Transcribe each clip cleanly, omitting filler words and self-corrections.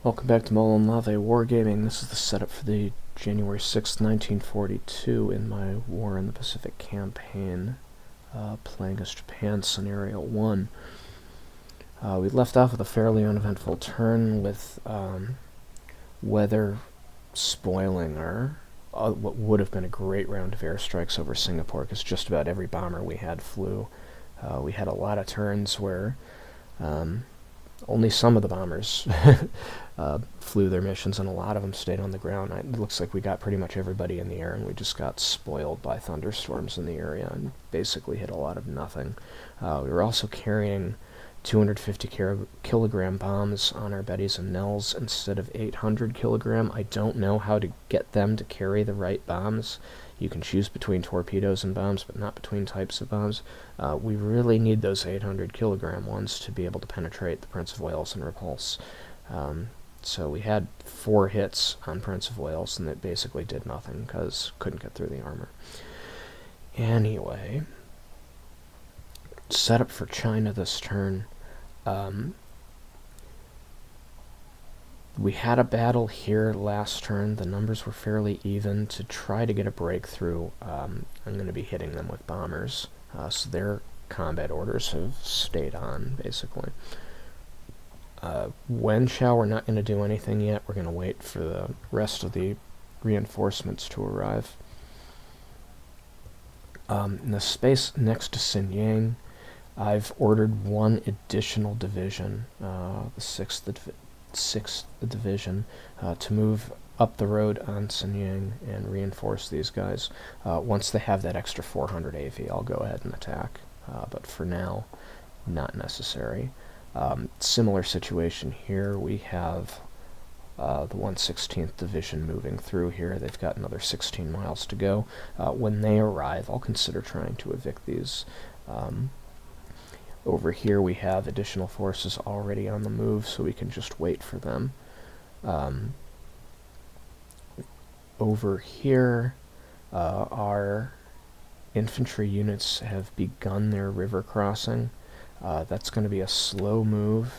Welcome back to Molonlave Wargaming. This is the setup for the January 6th, 1942 in my War in the Pacific campaign, playing as Japan Scenario 1. We left off with a fairly uneventful turn with weather spoiling our what would have been a great round of airstrikes over Singapore, because just about every bomber we had flew. We had a lot of turns where only some of the bombers flew their missions, and a lot of them stayed on the ground. It looks like we got pretty much everybody in the air, and we just got spoiled by thunderstorms in the area and basically hit a lot of nothing. We were also carrying 250 kilogram bombs on our Bettys and Nells instead of 800 kilogram. I don't know how to get them to carry the right bombs. You can choose between torpedoes and bombs, but not between types of bombs. We really need those 800 kilogram ones to be able to penetrate the Prince of Wales and Repulse. So we had 4 hits on Prince of Wales, and it basically did nothing because couldn't get through the armor. Anyway, set up for China this turn. We had a battle here last turn. The numbers were fairly even. To try to get a breakthrough, I'm going to be hitting them with bombers. So their combat orders have stayed on, basically. Wenchao, we're not going to do anything yet. We're going to wait for the rest of the reinforcements to arrive. In the space next to Xinjiang, I've ordered 1 additional division, the 6th Division, to move up the road on Xinjiang and reinforce these guys. Once they have that extra 400 AV, I'll go ahead and attack, but for now, not necessary. Similar situation here. We have the 116th Division moving through here. They've got another 16 miles to go. When they arrive, I'll consider trying to evict these. Over here we have additional forces already on the move, so we can just wait for them. Over here, our infantry units have begun their river crossing. That's going to be a slow move.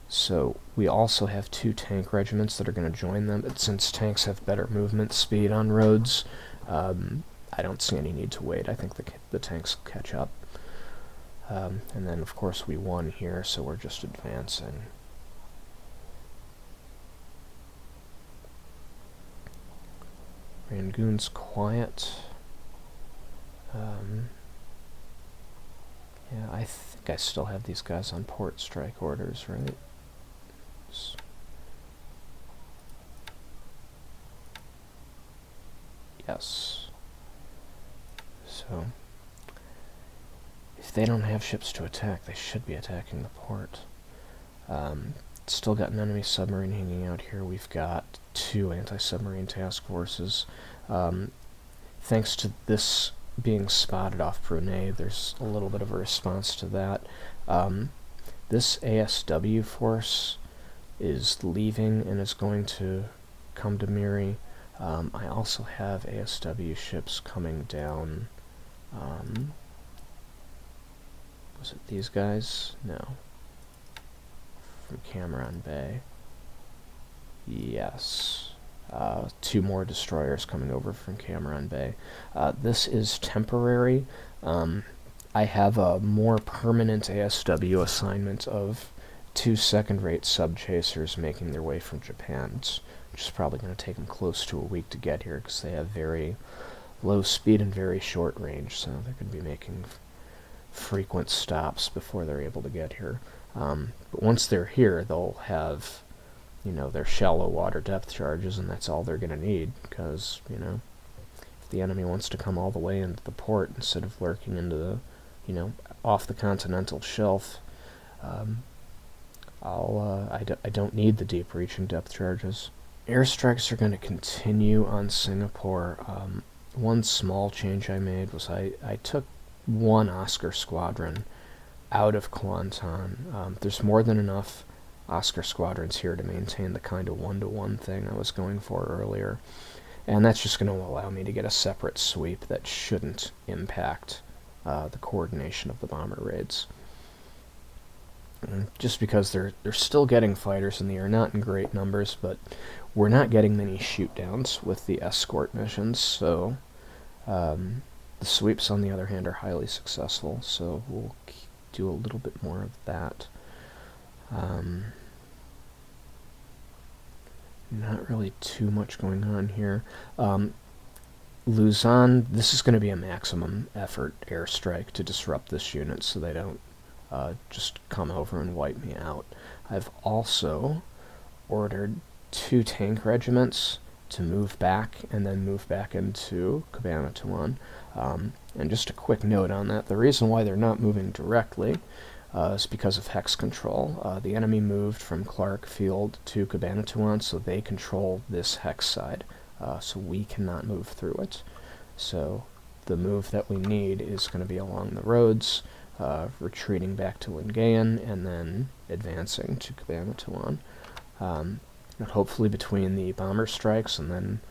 So we also have 2 tank regiments that are going to join them, but since tanks have better movement speed on roads, I don't see any need to wait. I think the tanks catch up. And then, of course, we won here, so we're just advancing. Rangoon's quiet. Yeah, I think I still have these guys on port strike orders, right? Yes. So, if they don't have ships to attack, they should be attacking the port. Still got an enemy submarine hanging out here. We've got 2 anti-submarine task forces. Thanks to this being spotted off Brunei, there's a little bit of a response to that. This ASW force is leaving and is going to come to Miri. I also have ASW ships coming down. Was it these guys? No. From Cameron Bay. Yes. 2 more destroyers coming over from Cameron Bay. This is temporary. I have a more permanent ASW assignment of 2 second-rate sub-chasers making their way from Japan, which is probably going to take them close to a week to get here, because they have very low speed and very short range, so they're going to be making frequent stops before they're able to get here. But once they're here, they'll have, their shallow water depth charges, and that's all they're going to need, because, if the enemy wants to come all the way into the port instead of lurking into the, off the continental shelf, I don't need the deep-reaching depth charges. Airstrikes are going to continue on Singapore. One small change I made was I took 1 Oscar squadron out of Kuantan. There's more than enough Oscar squadrons here to maintain the kind of 1-to-1 thing I was going for earlier, and that's just going to allow me to get a separate sweep that shouldn't impact the coordination of the bomber raids. just because they're still getting fighters in the air, not in great numbers, but we're not getting many shoot downs with the escort missions, so the sweeps, on the other hand, are highly successful, so we'll do a little bit more of that. Not really too much going on here. Luzon, this is going to be a maximum effort airstrike to disrupt this unit so they don't just come over and wipe me out. I've also ordered 2 tank regiments to move back and then move back into Cabanatuan. And just a quick note on that, the reason why they're not moving directly is because of hex control. The enemy moved from Clark Field to Cabanatuan, so they control this hex side, so we cannot move through it. So the move that we need is going to be along the roads, retreating back to Lingayen, and then advancing to Cabanatuan. And hopefully between the bomber strikes and then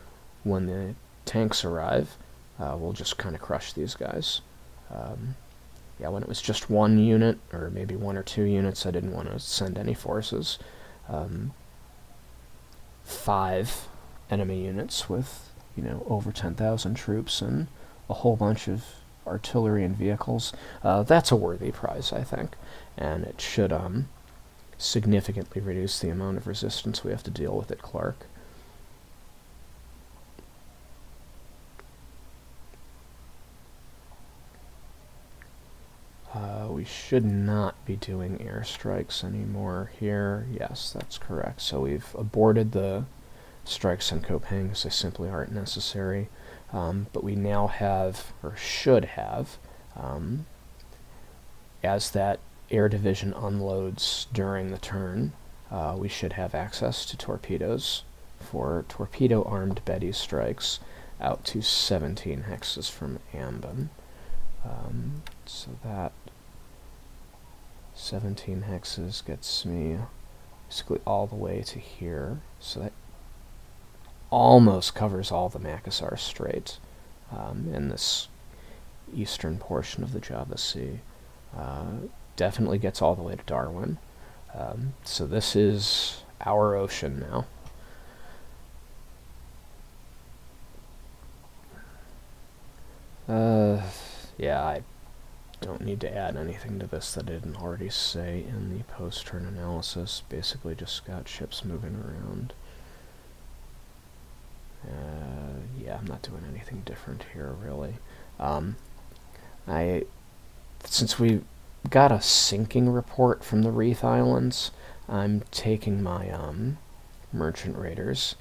when the tanks arrive, we'll just kind of crush these guys. Yeah, when it was just 1 unit, or maybe 1 or 2 units, I didn't want to send any forces. 5 enemy units with, over 10,000 troops and a whole bunch of artillery and vehicles. That's a worthy prize, I think, and it should significantly reduce the amount of resistance we have to deal with at Clark. We should not be doing airstrikes anymore here. Yes, that's correct. So we've aborted the strikes in Kopang because they simply aren't necessary. But we now have, or should have, as that air division unloads during the turn, we should have access to torpedoes for torpedo-armed Betty strikes out to 17 hexes from Ambon. So that 17 hexes gets me basically all the way to here. So that almost covers all the Makassar Strait in this eastern portion of the Java Sea. Definitely gets all the way to Darwin. So this is our ocean now. Yeah, I don't need to add anything to this that I didn't already say in the post-turn analysis. Basically just got ships moving around. Yeah, I'm not doing anything different here, really. Since we got a sinking report from the Reef Islands, I'm taking my merchant raiders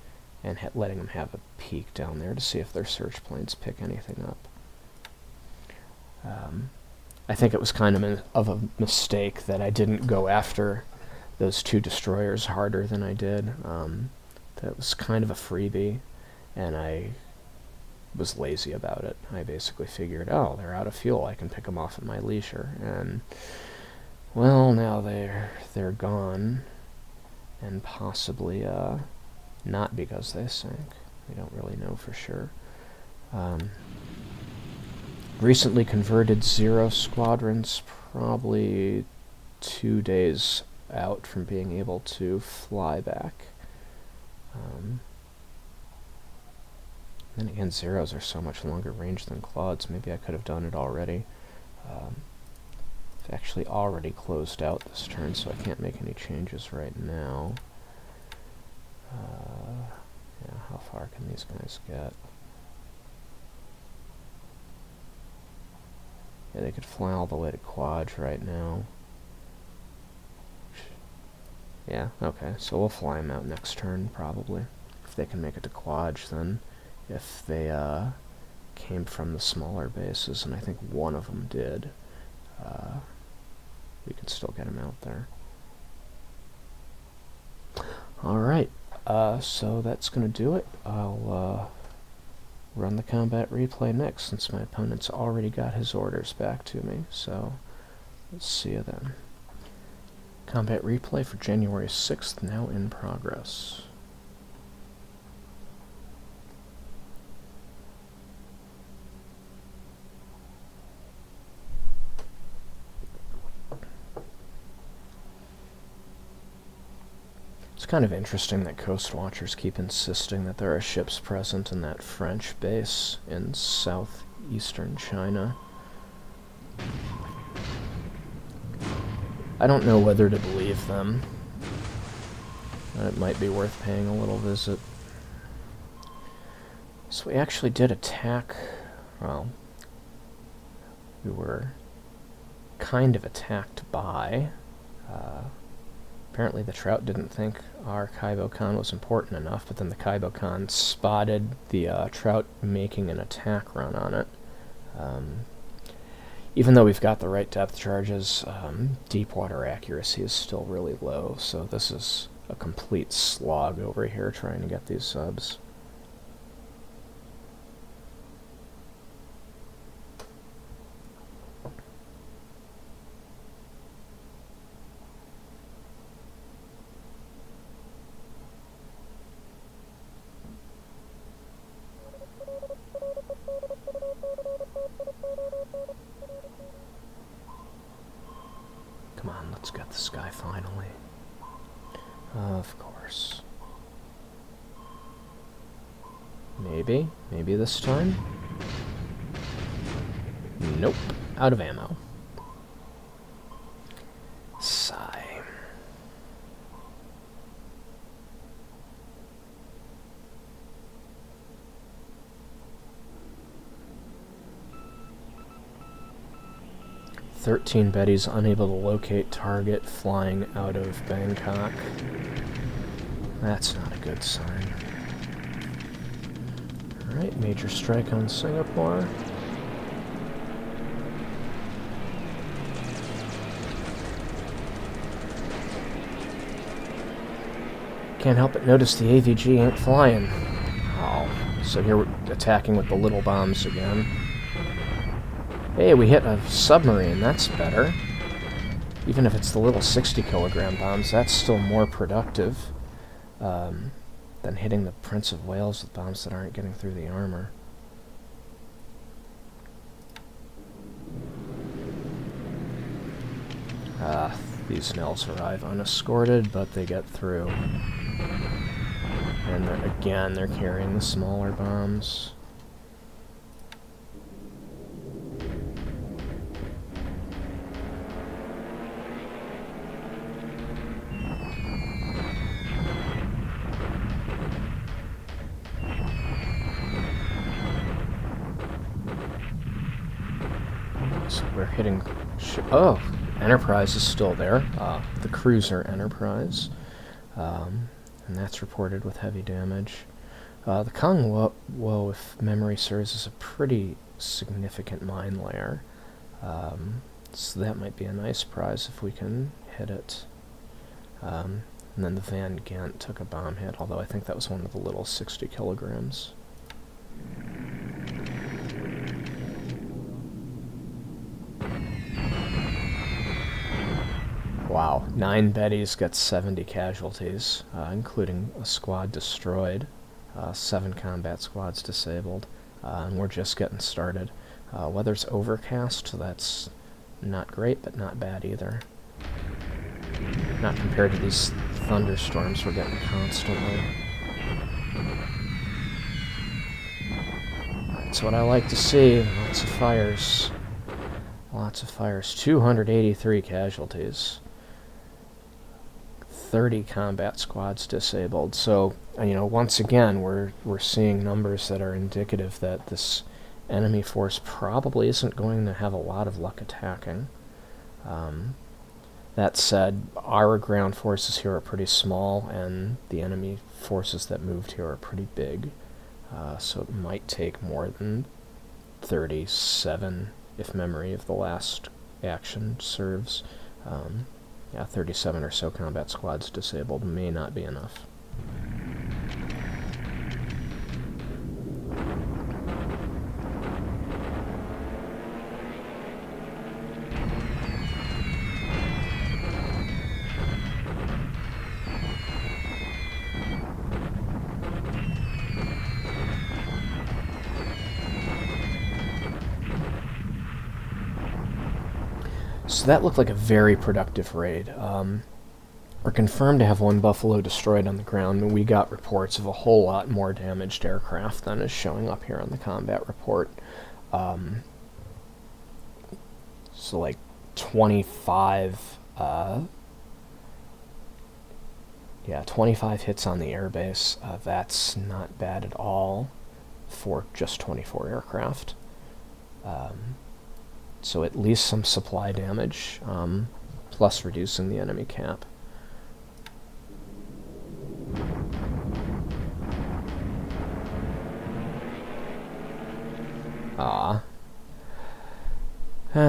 and letting them have a peek down there to see if their search planes pick anything up. I think it was kind of a mistake that I didn't go after those 2 destroyers harder than I did. That was kind of a freebie, and I was lazy about it. I basically figured, oh, they're out of fuel, I can pick them off at my leisure, and well, now they're gone, and possibly not because they sank. We don't really know for sure. Recently converted 0 squadrons, probably 2 days out from being able to fly back. Then again, 0s are so much longer range than Claudes. Maybe I could have done it already. I've actually already closed out this turn, so I can't make any changes right now. Yeah, how far can these guys get? Yeah, they could fly all the way to Quadj right now. Yeah, okay, so we'll fly them out next turn, probably. If they can make it to Quadj, then. If they came from the smaller bases, and I think one of them did, we can still get them out there. Alright, so that's going to do it. I'll run the combat replay next, since my opponent's already got his orders back to me, so let's see you then. Combat replay for January 6th, now in progress. It's kind of interesting that Coast Watchers keep insisting that there are ships present in that French base in southeastern China. I don't know whether to believe them. It might be worth paying a little visit. So we actually did attack, well, we were kind of attacked by, apparently the Trout didn't think our Kaibo-Kan was important enough, but then the Kaibo-Kan spotted the Trout making an attack run on it. Even though we've got the right depth charges, deep water accuracy is still really low, so this is a complete slog over here trying to get these subs. Come on, let's get this guy finally. Of course. Maybe this time? Nope. Out of ammo. Sigh. "13 Betty's unable to locate target flying out of Bangkok." That's not a good sign. Alright, major strike on Singapore. Can't help but notice the AVG ain't flying. Oh, so here we're attacking with the little bombs again. Hey, we hit a submarine, that's better. Even if it's the little 60-kilogram bombs, that's still more productive than hitting the Prince of Wales with bombs that aren't getting through the armor. These Nels arrive unescorted, but they get through. And again, they're carrying the smaller bombs. So we're hitting... oh! Enterprise is still there. The cruiser Enterprise. And that's reported with heavy damage. The Kang Wo, if memory serves, is a pretty significant mine layer. So that might be a nice prize if we can hit it. And then the Van Ghent took a bomb hit, although I think that was one of the little 60 kilograms. Wow, 9 Bettys got 70 casualties, including a squad destroyed, 7 combat squads disabled, and we're just getting started. Weather's overcast, so that's not great, but not bad either. Not compared to these thunderstorms we're getting constantly. That's what I like to see, lots of fires. Lots of fires, 283 casualties. 30 combat squads disabled. So, you know, once again, we're seeing numbers that are indicative that this enemy force probably isn't going to have a lot of luck attacking. That said, our ground forces here are pretty small, and the enemy forces that moved here are pretty big. So it might take more than 37, if memory of the last action serves. Yeah, 37 or so combat squads disabled may not be enough. So that looked like a very productive raid. We're confirmed to have one Buffalo destroyed on the ground, and we got reports of a whole lot more damaged aircraft than is showing up here on the combat report. So like 25, 25 hits on the airbase. That's not bad at all for just 24 aircraft. So at least some supply damage, plus reducing the enemy cap.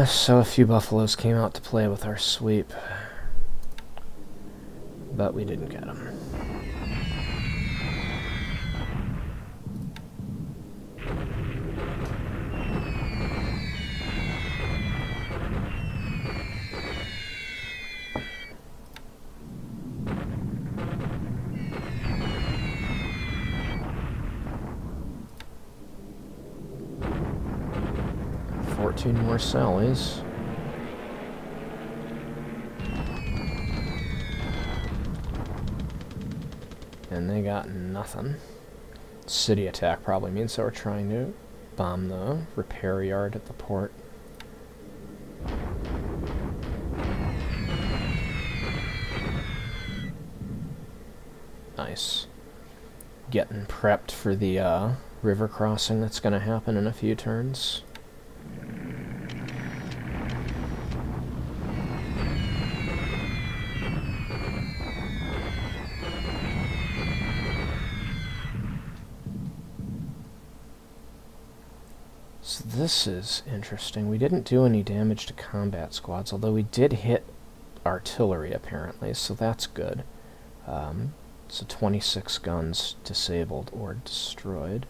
So a few Buffaloes came out to play with our sweep, but we didn't get them. More Sallies. And they got nothing. City attack probably means they were trying to bomb the repair yard at the port. Nice. Getting prepped for the river crossing that's going to happen in a few turns. So this is interesting. We didn't do any damage to combat squads, although we did hit artillery apparently, so that's good. So 26 guns disabled or destroyed.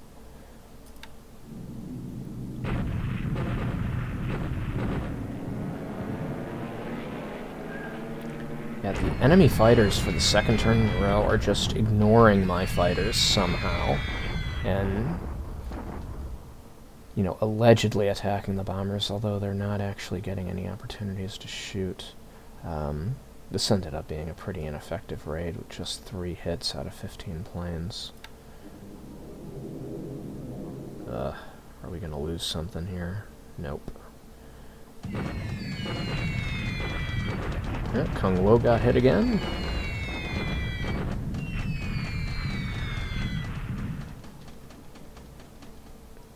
Yeah, the enemy fighters for the second turn in a row are just ignoring my fighters somehow, and, you know, allegedly attacking the bombers, although they're not actually getting any opportunities to shoot. This ended up being a pretty ineffective raid with just 3 hits out of 15 planes. Are we gonna lose something here? Nope. Yeah, Kung Wo got hit again.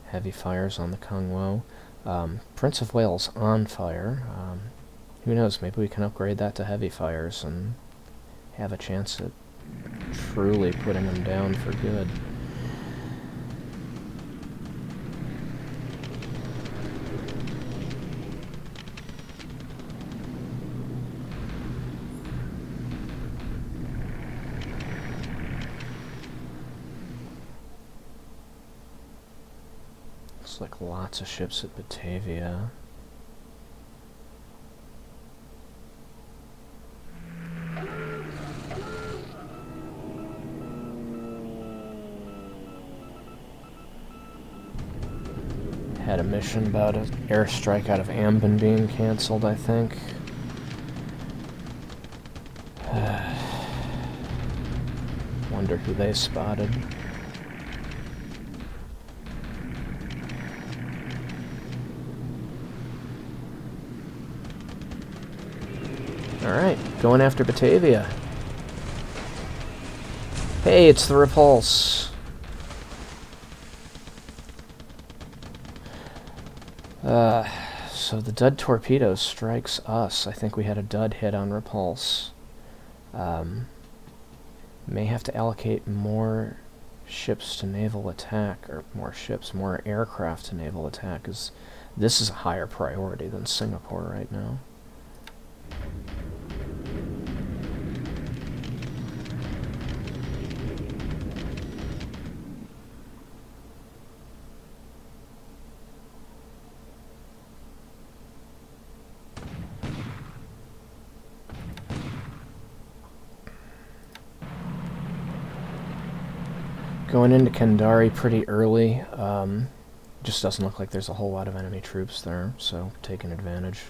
Heavy fires on the Kung Wo. Prince of Wales on fire. Who knows, maybe we can upgrade that to heavy fires and have a chance at truly putting them down for good. Looks like lots of ships at Batavia. Had a mission about an airstrike out of Ambon being cancelled, I think. Wonder who they spotted. Alright, going after Batavia. Hey, it's the Repulse. So the dud torpedo strikes us. I think we had a dud hit on Repulse. May have to allocate more ships to naval attack, or more aircraft to naval attack, because this is a higher priority than Singapore right now. Going into Kendari pretty early. Just doesn't look like there's a whole lot of enemy troops there, so taking advantage.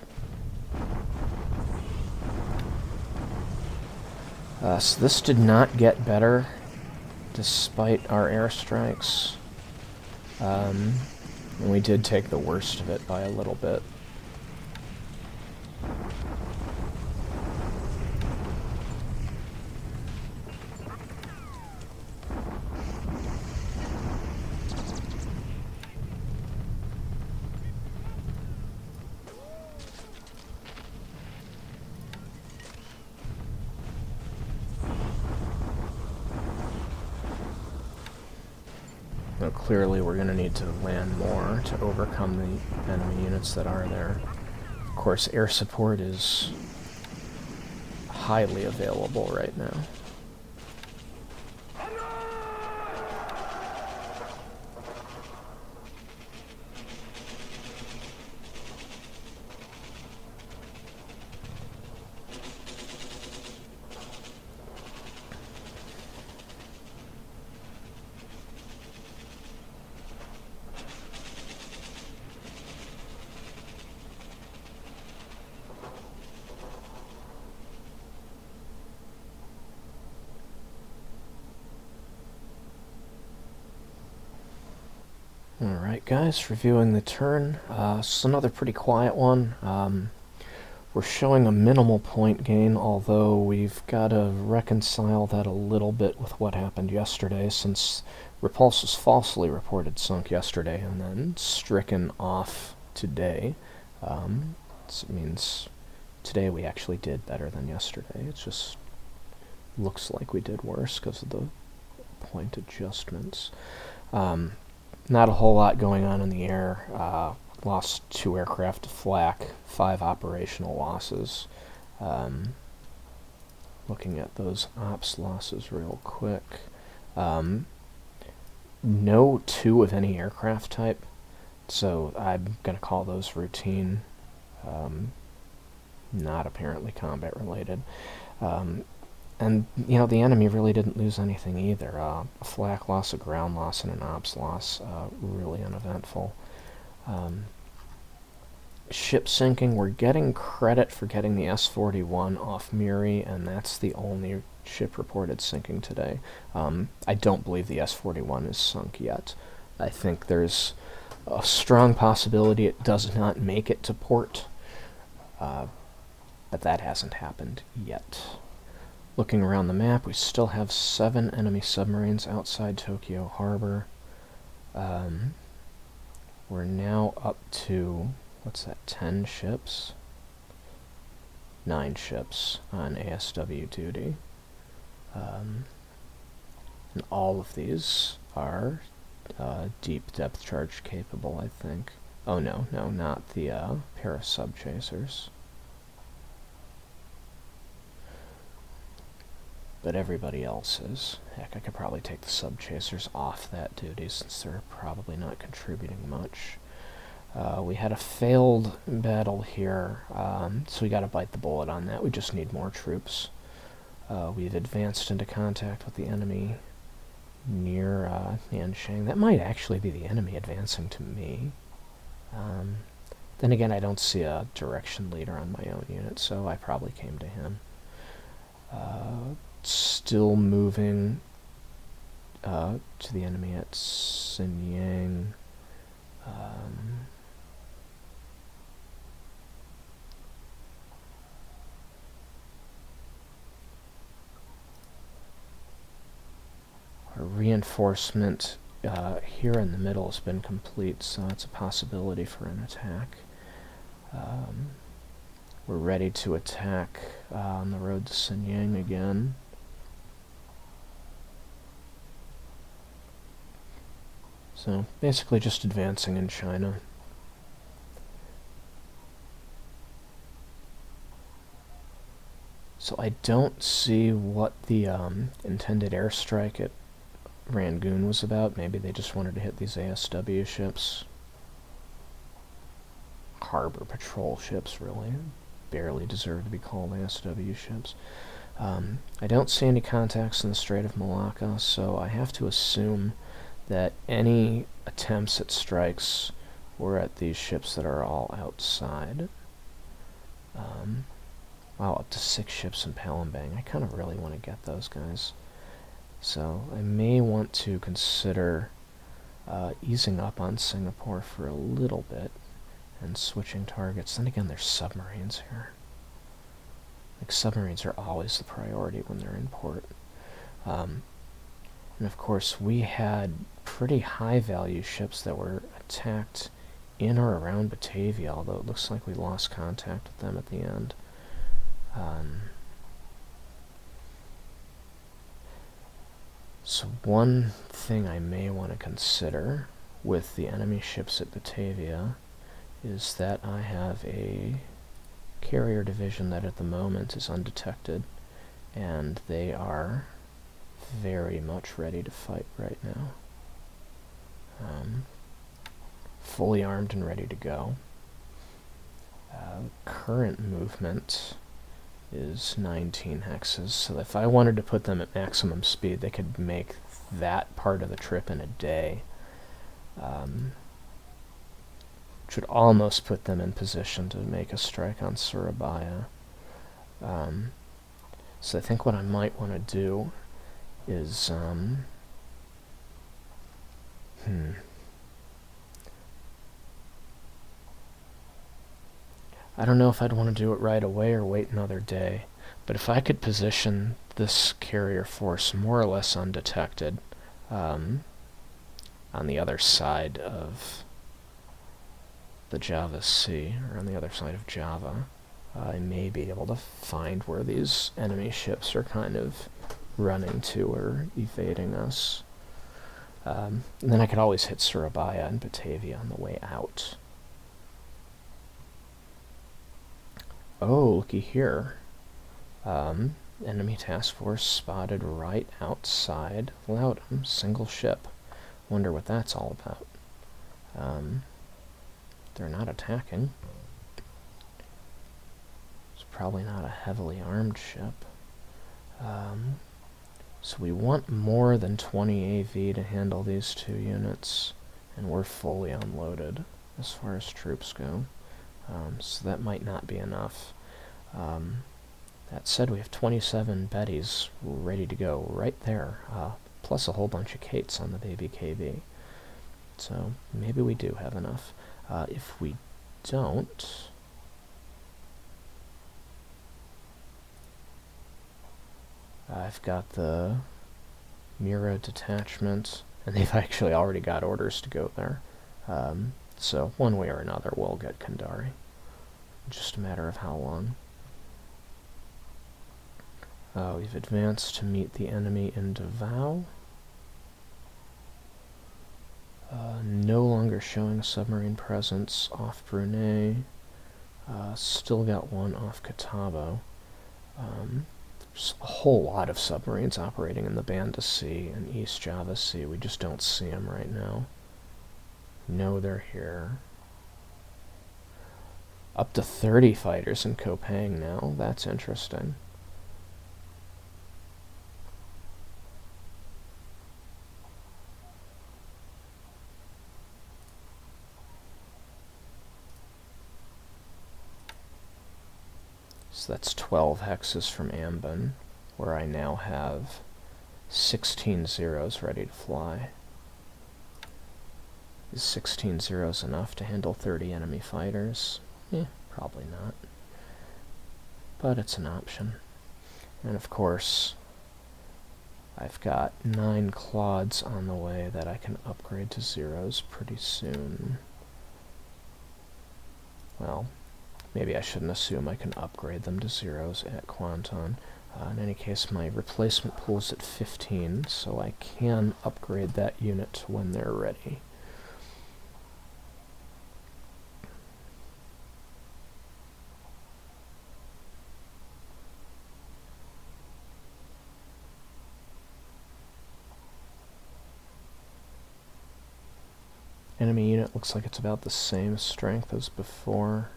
So this did not get better despite our airstrikes. And we did take the worst of it by a little bit. Now, clearly we're going to need to land more to overcome the enemy units that are there. Of course, air support is highly available right now. Alright guys, reviewing the turn. It's another pretty quiet one. We're showing a minimal point gain, although we've got to reconcile that a little bit with what happened yesterday, since Repulse was falsely reported sunk yesterday and then stricken off today. So it means today we actually did better than yesterday. It just looks like we did worse because of the point adjustments. Not a whole lot going on in the air. Lost 2 aircraft to flak, 5 operational losses. Looking at those ops losses real quick. No 2 of any aircraft type, so I'm going to call those routine, not apparently combat related. And, you know, the enemy really didn't lose anything either. A flak loss, a ground loss, and an ops loss. Really uneventful. Ship sinking, we're getting credit for getting the S-41 off Muri, and that's the only ship reported sinking today. I don't believe the S-41 is sunk yet. I think there's a strong possibility it does not make it to port, but that hasn't happened yet. Looking around the map, we still have 7 enemy submarines outside Tokyo Harbor. We're now up to, what's that, 10 ships? 9 ships on ASW duty. And all of these are deep depth charge capable, I think. Oh no, not the para sub-chasers. But everybody else is. Heck, I could probably take the sub-chasers off that duty since they're probably not contributing much. We had a failed battle here, so we gotta bite the bullet on that. We just need more troops. We've advanced into contact with the enemy near Nanshang. That might actually be the enemy advancing to me. Then again, I don't see a direction leader on my own unit, so I probably came to him. Still moving to the enemy at Shenyang. Our reinforcement here in the middle has been complete, so it's a possibility for an attack. We're ready to attack on the road to Shenyang again. So basically just advancing in China. So I don't see what the intended airstrike at Rangoon was about. Maybe they just wanted to hit these ASW ships. Harbor patrol ships, really. Barely deserve to be called ASW ships. I don't see any contacts in the Strait of Malacca, so I have to assume that any attempts at strikes were at these ships that are all outside. Wow, up to 6 ships in Palembang. I kind of really want to get those guys. So I may want to consider easing up on Singapore for a little bit and switching targets. Then again, there's submarines here. Like, submarines are always the priority when they're in port. And of course, we had pretty high value ships that were attacked in or around Batavia, although it looks like we lost contact with them at the end. So one thing I may want to consider with the enemy ships at Batavia is that I have a carrier division that at the moment is undetected, and they are very much ready to fight right now. Fully armed and ready to go. Current movement is 19 hexes, so if I wanted to put them at maximum speed, they could make that part of the trip in a day. Which would almost put them in position to make a strike on Surabaya. So I think what I might want to do is I don't know if I'd want to do it right away or wait another day, but if I could position this carrier force more or less undetected on the other side of the Java Sea, or on the other side of Java, I may be able to find where these enemy ships are kind of running to or evading us. And then I could always hit Surabaya and Batavia on the way out. Oh, looky here. Enemy task force spotted right outside Loudon. Single ship. Wonder what that's all about. They're not attacking. It's probably not a heavily armed ship. So we want more than 20 AV to handle these 2 units, and we're fully unloaded as far as troops go. So that might not be enough. That said, we have 27 Bettys ready to go right there, plus a whole bunch of Kates on the baby KB. So maybe we do have enough. If we don't, I've got the Mira detachment, and they've actually already got orders to go there. So one way or another, we'll get Kandari. Just a matter of how long. We've advanced to meet the enemy in Davao. No longer showing a submarine presence off Brunei. Still got one off Catawba. There's a whole lot of submarines operating in the Banda Sea and East Java Sea. We just don't see them right now. No, they're here. Up to 30 fighters in Kopang now. That's interesting. So that's 12 hexes from Ambon, where I now have 16 zeros ready to fly. Is 16 zeros enough to handle 30 enemy fighters? Probably not. But it's an option. And of course, I've got 9 Claudes on the way that I can upgrade to zeros pretty soon. Well, maybe I shouldn't assume I can upgrade them to zeros at Kwanton. In any case, my replacement pool's at 15, so I can upgrade that unit when they're ready. Enemy unit looks like it's about the same strength as before.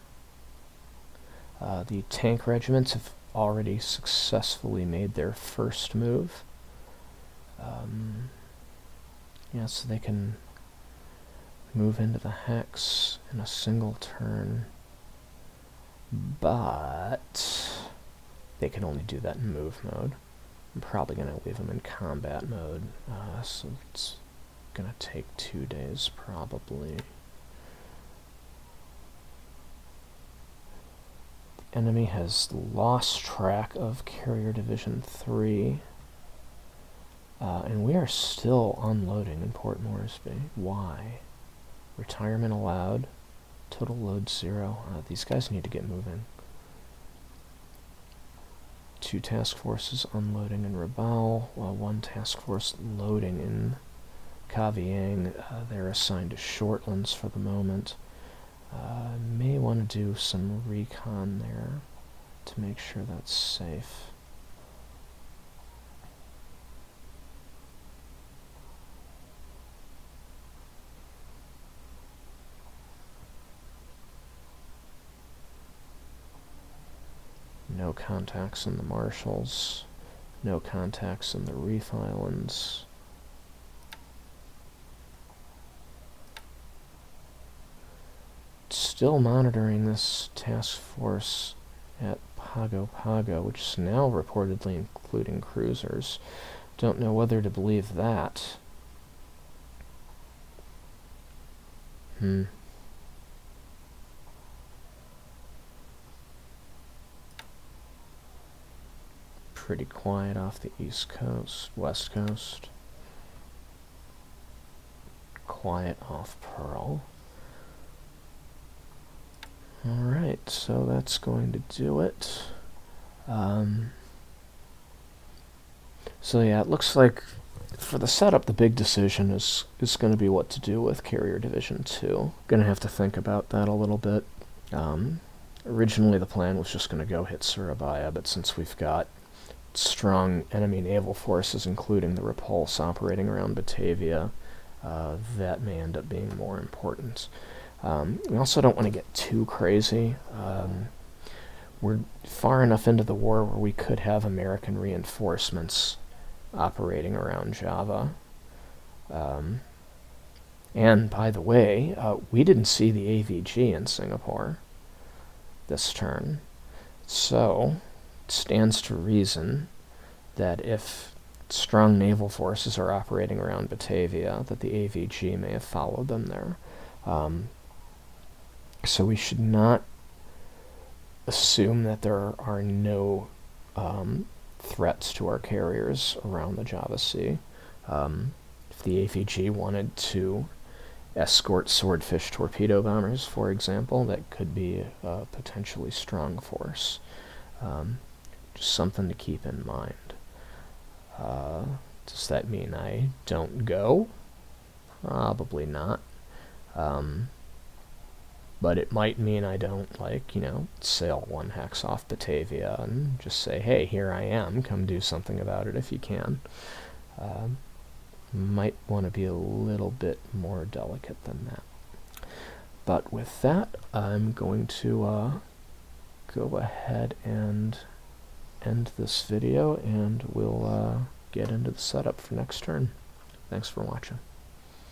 The tank regiments have already successfully made their first move. Yeah, so they can move into the hex in a single turn. But they can only do that in move mode. I'm probably going to leave them in combat mode, so it's going to take 2 days probably. The enemy has lost track of Carrier Division 3, and we are still unloading in Port Moresby. Why? Retirement allowed. Total load 0. These guys need to get moving. 2 task forces unloading in Rabaul, while 1 task force loading in Kavieng. They're assigned to Shortlands for the moment. May want to do some recon there to make sure that's safe. No contacts in the Marshalls. No contacts in the Reef Islands. Still monitoring this task force at Pago Pago, which is now reportedly including cruisers. Don't know whether to believe that. Pretty quiet off the East Coast, West Coast. Quiet off Pearl. Alright, so that's going to do it. So yeah, it looks like for the setup, the big decision is going to be what to do with Carrier Division 2. Going to have to think about that a little bit. Originally the plan was just going to go hit Surabaya, but since we've got strong enemy naval forces, including the Repulse, operating around Batavia, that may end up being more important. We also don't want to get too crazy. We're far enough into the war where we could have American reinforcements operating around Java. And, by the way, we didn't see the AVG in Singapore this turn. So, it stands to reason that if strong naval forces are operating around Batavia, that the AVG may have followed them there. So we should not assume that there are no threats to our carriers around the Java Sea. If the AVG wanted to escort swordfish torpedo bombers, for example, that could be a potentially strong force. Just something to keep in mind. Does that mean I don't go? Probably not. But it might mean I don't, sail 1 hex off Batavia and just say, hey, here I am, come do something about it if you can. Might want to be a little bit more delicate than that. But with that, I'm going to go ahead and end this video, and we'll get into the setup for next turn. Thanks for watching.